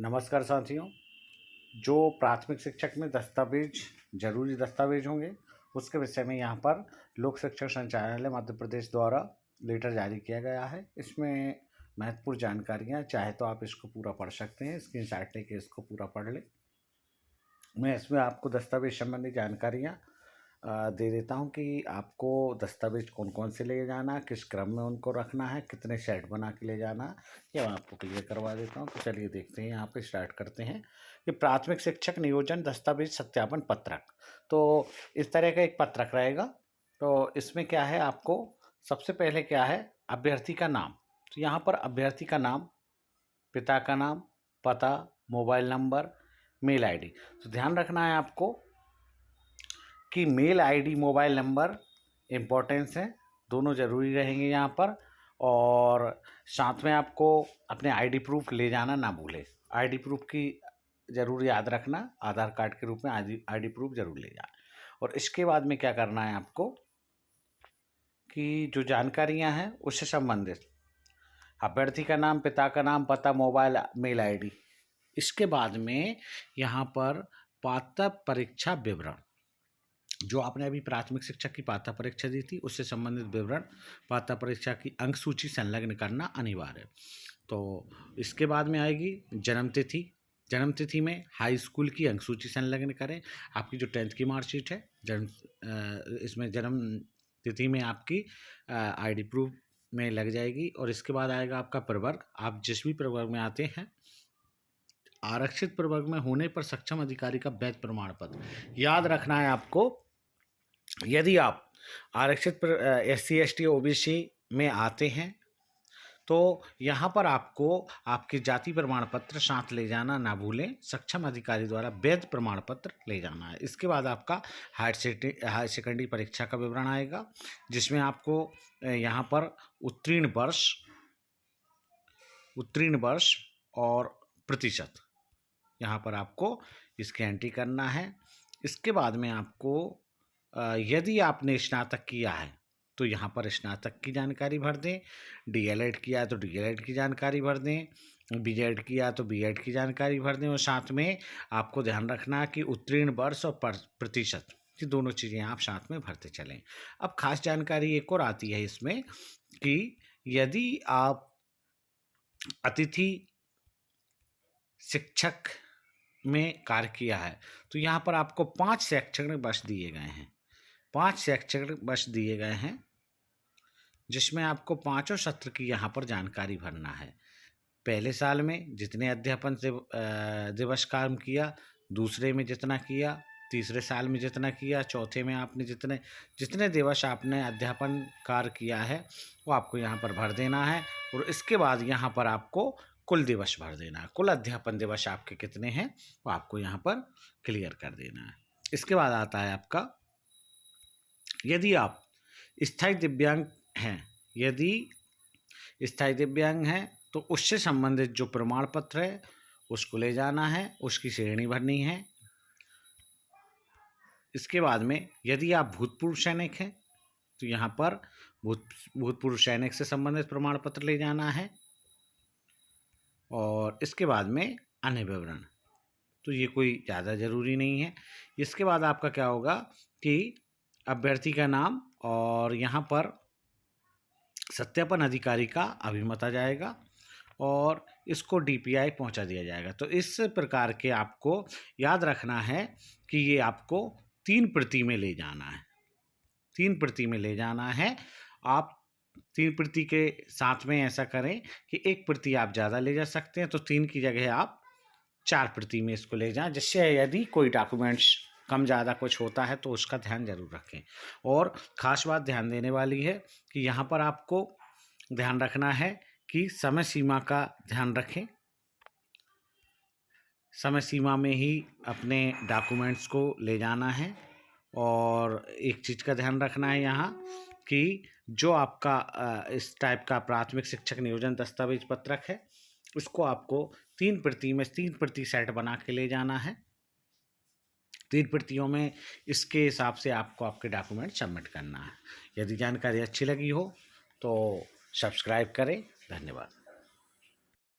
नमस्कार साथियों। जो प्राथमिक शिक्षक में दस्तावेज जरूरी दस्तावेज होंगे उसके विषय में यहाँ पर लोक शिक्षण संचालनालय मध्य प्रदेश द्वारा लेटर जारी किया गया है। इसमें महत्वपूर्ण जानकारियाँ, चाहे तो आप इसको पूरा पढ़ सकते हैं, स्क्रीनशॉट लेके इसको पूरा पढ़ लें। मैं इसमें आपको दस्तावेज संबंधी जानकारियाँ दे देता हूं कि आपको दस्तावेज कौन कौन से ले जाना, किस क्रम में उनको रखना है, कितने सेट बना के ले जाना है, ये मैं आपको क्लियर करवा देता हूं। तो चलिए देखते हैं, यहाँ पे स्टार्ट करते हैं कि प्राथमिक शिक्षक नियोजन दस्तावेज सत्यापन पत्रक। तो इस तरह का एक पत्रक रहेगा। तो इसमें क्या है, आपको सबसे पहले क्या है, अभ्यर्थी का नाम। तो यहाँ पर अभ्यर्थी का नाम, पिता का नाम, पता, मोबाइल नंबर, मेल ID। तो ध्यान रखना है आपको कि mail ID, mobile number importance है, दोनों ज़रूरी रहेंगे यहाँ पर। और साथ में आपको अपने ID प्रूफ ले जाना ना भूलें। ID प्रूफ की ज़रूर याद रखना, आधार कार्ड के रूप में ID प्रूफ ज़रूर ले जाना। और इसके बाद में क्या करना है आपको कि जो जानकारियाँ हैं उससे संबंधित अभ्यर्थी का नाम, पिता का नाम, पता, मोबाइल, मेल ID। इसके बाद में यहाँ पर पात्रता परीक्षा विवरण, जो आपने अभी प्राथमिक शिक्षक की पात्रता परीक्षा दी थी उससे संबंधित विवरण, पात्रता परीक्षा की अंक सूची संलग्न करना अनिवार्य है। तो इसके बाद में आएगी जन्म तिथि। जन्म तिथि में हाई स्कूल की अंक सूची संलग्न करें। आपकी जो 10th की मार्कशीट है, इसमें जन्म तिथि में आपकी ID प्रूफ में लग जाएगी। और इसके बाद आएगा आपका प्रवर्ग। आप जिस भी प्रवर्ग में आते हैं, आरक्षित प्रवर्ग में होने पर सक्षम अधिकारी का वैध प्रमाण पत्र याद रखना है आपको। यदि आप आरक्षित SC ST OBC में आते हैं तो यहाँ पर आपको आपके जाति प्रमाण पत्र साथ ले जाना ना भूलें। सक्षम अधिकारी द्वारा वैध प्रमाण पत्र ले जाना है। इसके बाद आपका हायर सेकेंडरी परीक्षा का विवरण आएगा, जिसमें आपको यहाँ पर उत्तीर्ण वर्ष और प्रतिशत यहाँ पर आपको इसकी एंट्री करना है। इसके बाद में आपको यदि आपने स्नातक किया है तो यहाँ पर स्नातक की जानकारी भर दें, DLED किया तो DLED की जानकारी भर दें, B.Ed किया तो B.Ed की जानकारी भर दें। और साथ में आपको ध्यान रखना कि उत्तीर्ण वर्ष और प्रतिशत, ये दोनों चीज़ें आप साथ में भरते चलें। अब खास जानकारी एक और आती है इसमें कि यदि आप अतिथि शिक्षक में कार्य किया है तो यहाँ पर आपको 5 शैक्षणिक वर्ष दिए गए हैं। 5 शैक्षणिक वर्ष दिए गए हैं, जिसमें आपको 5 सत्र की यहाँ पर जानकारी भरना है। पहले साल में जितने अध्यापन से दिवस काम किया, दूसरे में जितना किया, तीसरे साल में जितना किया, चौथे में आपने जितने दिवस आपने अध्यापन कार्य किया है वो आपको यहाँ पर भर देना है। और इसके बाद यहाँ पर आपको कुल दिवस भर देना है। कुल अध्यापन दिवस आपके कितने हैं वो आपको यहाँ पर क्लियर कर देना है। इसके बाद आता है आपका, यदि आप स्थायी दिव्यांग हैं, तो उससे संबंधित जो प्रमाण पत्र है उसको ले जाना है, उसकी श्रेणी भरनी है। इसके बाद में यदि आप भूतपूर्व सैनिक हैं तो यहाँ पर भूतपूर्व सैनिक से संबंधित प्रमाण पत्र ले जाना है। और इसके बाद में अन्य विवरण, तो ये कोई ज़्यादा ज़रूरी नहीं है। इसके बाद आपका क्या होगा कि अभ्यर्थी का नाम और यहाँ पर सत्यापन अधिकारी का अभिमत आ जाएगा और इसको DPI पहुंचा दिया जाएगा। तो इस प्रकार के आपको याद रखना है कि ये आपको 3 प्रति में ले जाना है। 3 प्रति में ले जाना है। आप 3 प्रति के साथ में ऐसा करें कि 1 प्रति आप ज़्यादा ले जा सकते हैं, तो 3 की जगह आप 4 प्रति में इसको ले जाएं, जिससे यदि कोई डॉक्यूमेंट्स कम ज़्यादा कुछ होता है तो उसका ध्यान जरूर रखें। और ख़ास बात ध्यान देने वाली है कि यहाँ पर आपको ध्यान रखना है कि समय सीमा का ध्यान रखें। समय सीमा में ही अपने डॉक्यूमेंट्स को ले जाना है। और एक चीज़ का ध्यान रखना है यहाँ कि जो आपका इस टाइप का प्राथमिक शिक्षक नियोजन दस्तावेज पत्रक है, उसको आपको 3 प्रति सेट बना के ले जाना है। 3 प्रतियों में इसके हिसाब से आपको आपके डॉक्यूमेंट सबमिट करना है। यदि जानकारी अच्छी लगी हो तो सब्सक्राइब करें। धन्यवाद।